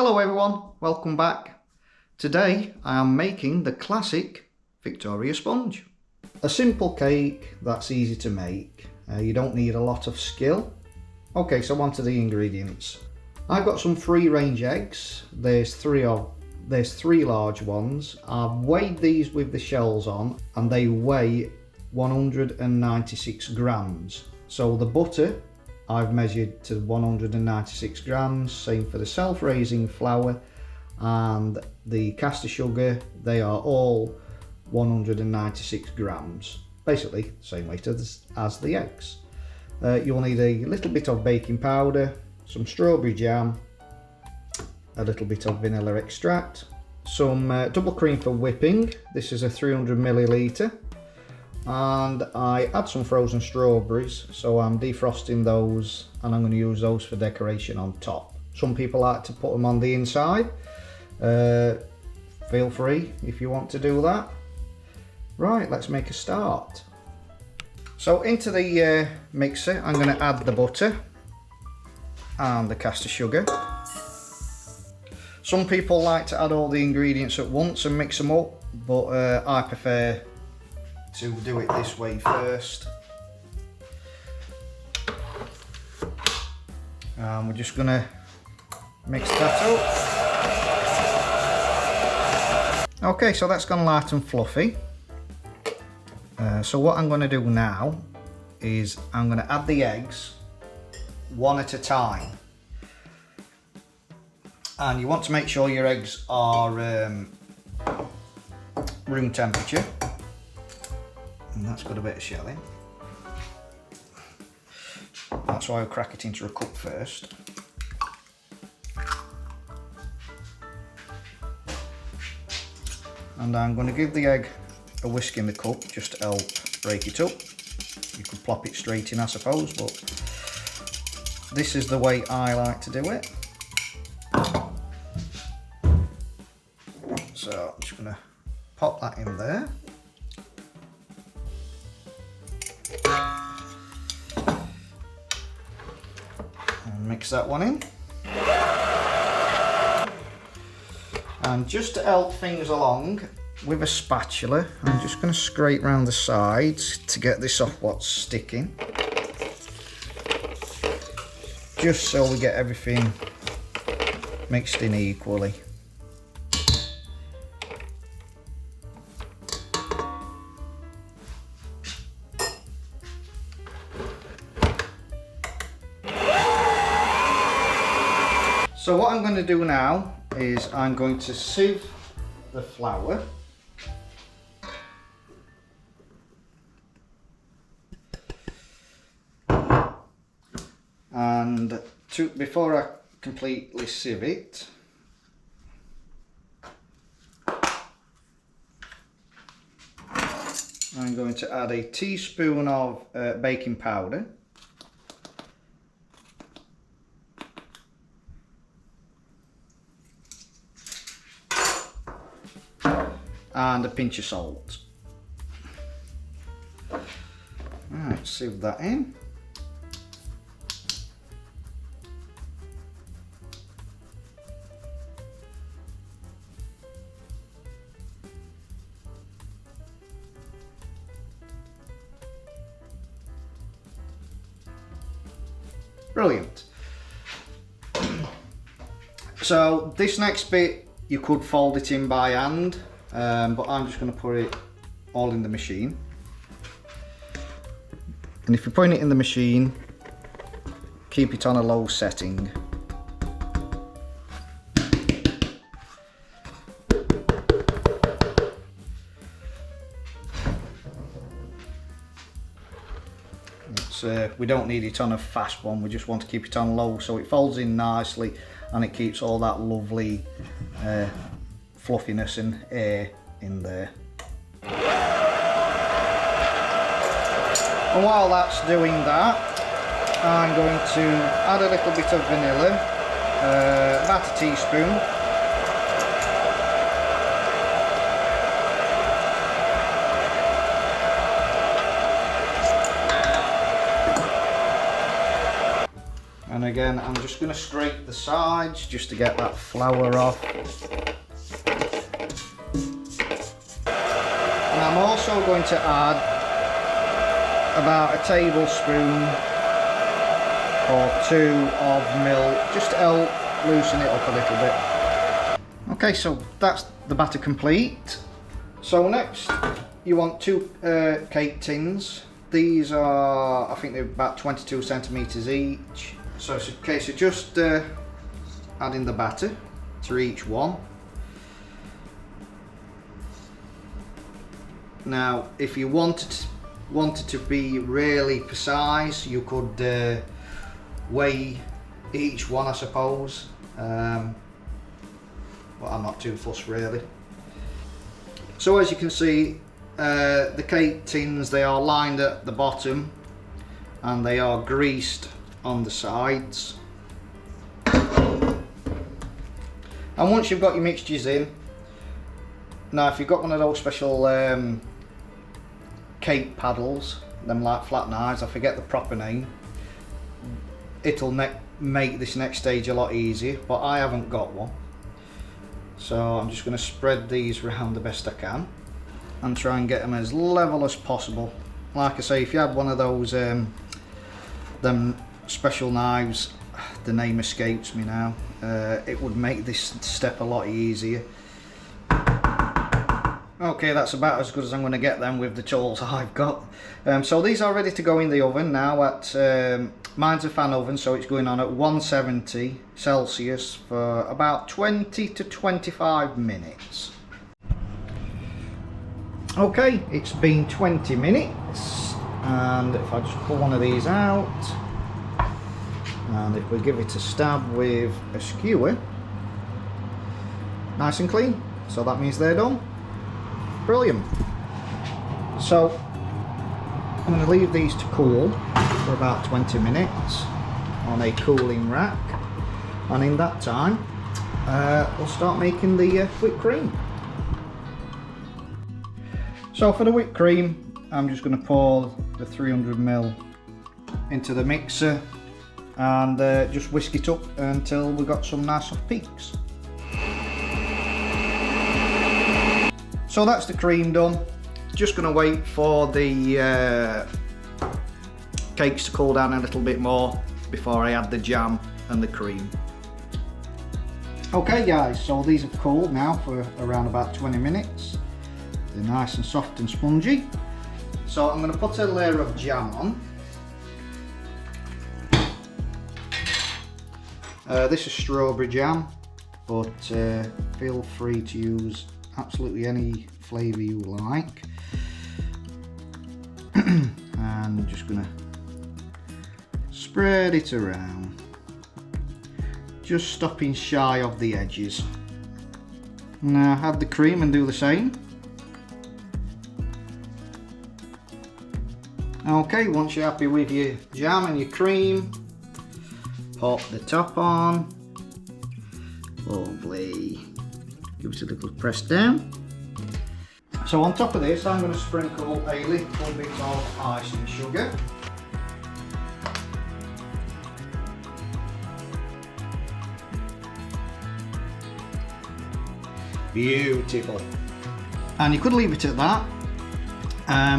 Hello everyone, welcome back. Today I am making the classic Victoria sponge. A simple cake that's easy to make. You don't need a lot of skill. Okay, so on to the ingredients. I've got some free range eggs. There's three large ones. I've weighed these with the shells on and they weigh 196 grams. So the butter I've measured to 196 grams, same for the self-raising flour and the caster sugar, they are all 196 grams. Basically, same weight as the eggs. You'll need a little bit of baking powder, some strawberry jam, a little bit of vanilla extract, some double cream for whipping. This is a 300 milliliter. And I add some frozen strawberries, so I'm defrosting those and I'm going to use those for decoration on top. Some people like to put them on the inside. Feel free if you want to do that. Right, let's make a start. So into the mixer I'm going to add the butter and the caster sugar. Some people like to add all the ingredients at once and mix them up, but I prefer to do it this way first. And we're just gonna mix that up. Okay, so that's gone light and fluffy. So what I'm gonna do now is I'm gonna add the eggs one at a time. And you want to make sure your eggs are room temperature. And that's got a bit of shelling. That's why I'll crack it into a cup first. And I'm going to give the egg a whisk in the cup just to help break it up. You could plop it straight in, I suppose, but this is the way I like to do it. So I'm just going to pop that in there. Mix that one in. And just to help things along with a spatula, I'm just going to scrape around the sides to get this off what's sticking. Just so we get everything mixed in equally. So what I'm going to do now is I'm going to sieve the flour. And before I completely sieve it, I'm going to add a teaspoon of baking powder. And a pinch of salt. Right, sieve that in. Brilliant. So this next bit you could fold it in by hand. But I'm just going to put it all in the machine. And if you're putting it in the machine, keep it on a low setting. We don't need it on a fast one, we just want to keep it on low so it folds in nicely and it keeps all that lovely fluffiness and air in there. And while that's doing that, I'm going to add a little bit of vanilla, about a teaspoon. And again, I'm just going to scrape the sides just to get that flour off. And I'm also going to add about a tablespoon or 2 of milk, just to help loosen it up a little bit. Okay, so that's the batter complete. So next you want 2 cake tins. These are, I think they're about 22 centimeters each. So it's a case of just adding the batter to each one. Now, if you wanted to be really precise, you could weigh each one, I suppose. But I'm not too fussed really. So as you can see, the cake tins, they are lined at the bottom and they are greased on the sides. And once you've got your mixtures in, now if you've got one of those special cake paddles, them like flat knives, I forget the proper name, it'll make this next stage a lot easier, but I haven't got one. So I'm just going to spread these around the best I can and try and get them as level as possible. Like I say, if you had one of those them special knives, the name escapes me now, it would make this step a lot easier. Okay, that's about as good as I'm going to get them with the tools I've got. So these are ready to go in the oven now at, mine's a fan oven, so it's going on at 170 Celsius for about 20 to 25 minutes. Okay, it's been 20 minutes, and if I just pull one of these out, and if we give it a stab with a skewer, nice and clean, so that means they're done. Brilliant. So I'm going to leave these to cool for about 20 minutes on a cooling rack, and in that time we'll start making the whipped cream. So for the whipped cream, I'm just going to pour the 300ml into the mixer and just whisk it up until we've got some nice soft peaks. So that's the cream done. Just going to wait for the cakes to cool down a little bit more before I add the jam and the cream. Okay guys, so these have cooled now for around about 20 minutes. They're nice and soft and spongy. So I'm going to put a layer of jam on. This is strawberry jam, but feel free to use absolutely any flavour you like. And I'm just going to spread it around, just stopping shy of the edges. Now add the cream and do the same. Okay, once you're happy with your jam and your cream, pop the top on. Lovely. Give it a little press down. So on top of this, I'm going to sprinkle a little bit of icing sugar. Beautiful. And you could leave it at that,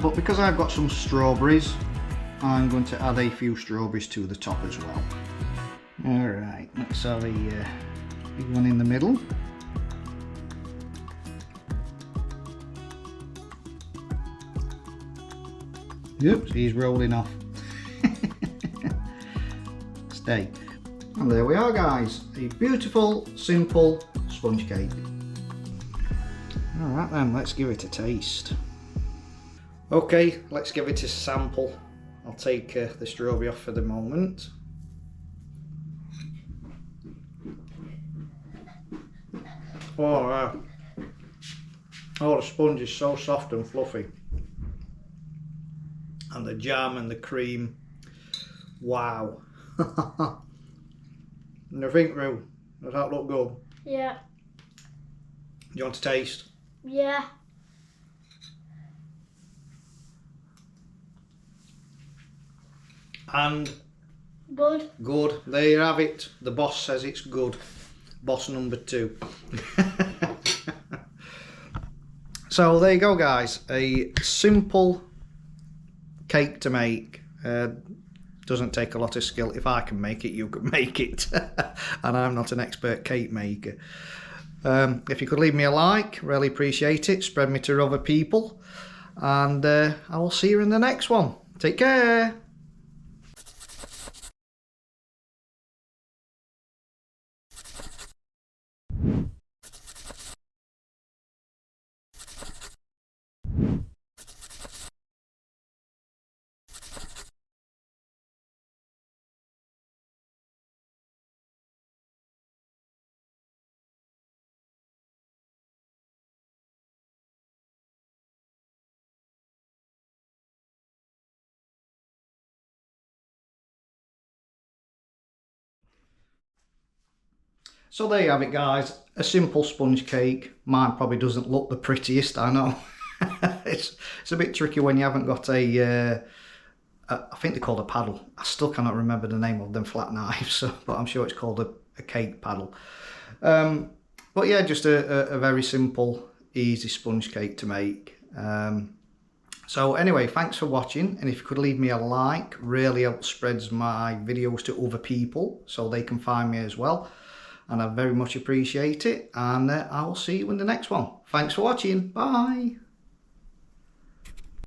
but because I've got some strawberries, I'm going to add a few strawberries to the top as well. Alright, let's have a big one in the middle. Oops, he's rolling off. Stay. And there we are guys, a beautiful, simple sponge cake. Alright then, let's give it a taste. Okay, let's give it a sample. I'll take the strawberry off for the moment. Oh wow. Oh, the sponge is so soft and fluffy. And the jam and the cream, wow. And I think, Rue, does that look good? Yeah. Do you want to taste? Yeah. And Good. Good. There you have it. The boss says it's good. Boss number 2. So there you go, guys. A simple cake to make. Doesn't take a lot of skill. If I can make it, you can make it. And I'm not an expert cake maker. If you could leave me a like, really appreciate it. Spread me to other people. And I will see you in the next one. Take care. So there you have it, guys. A simple sponge cake. Mine probably doesn't look the prettiest, I know. it's a bit tricky when you haven't got I think they're called a paddle. I still cannot remember the name of them flat knives, but I'm sure it's called a cake paddle. But yeah, just a very simple, easy sponge cake to make. So anyway, thanks for watching, and if you could leave me a like, really helps spreads my videos to other people so they can find me as well. And I very much appreciate it, and I will see you in the next one. Thanks for watching. Bye.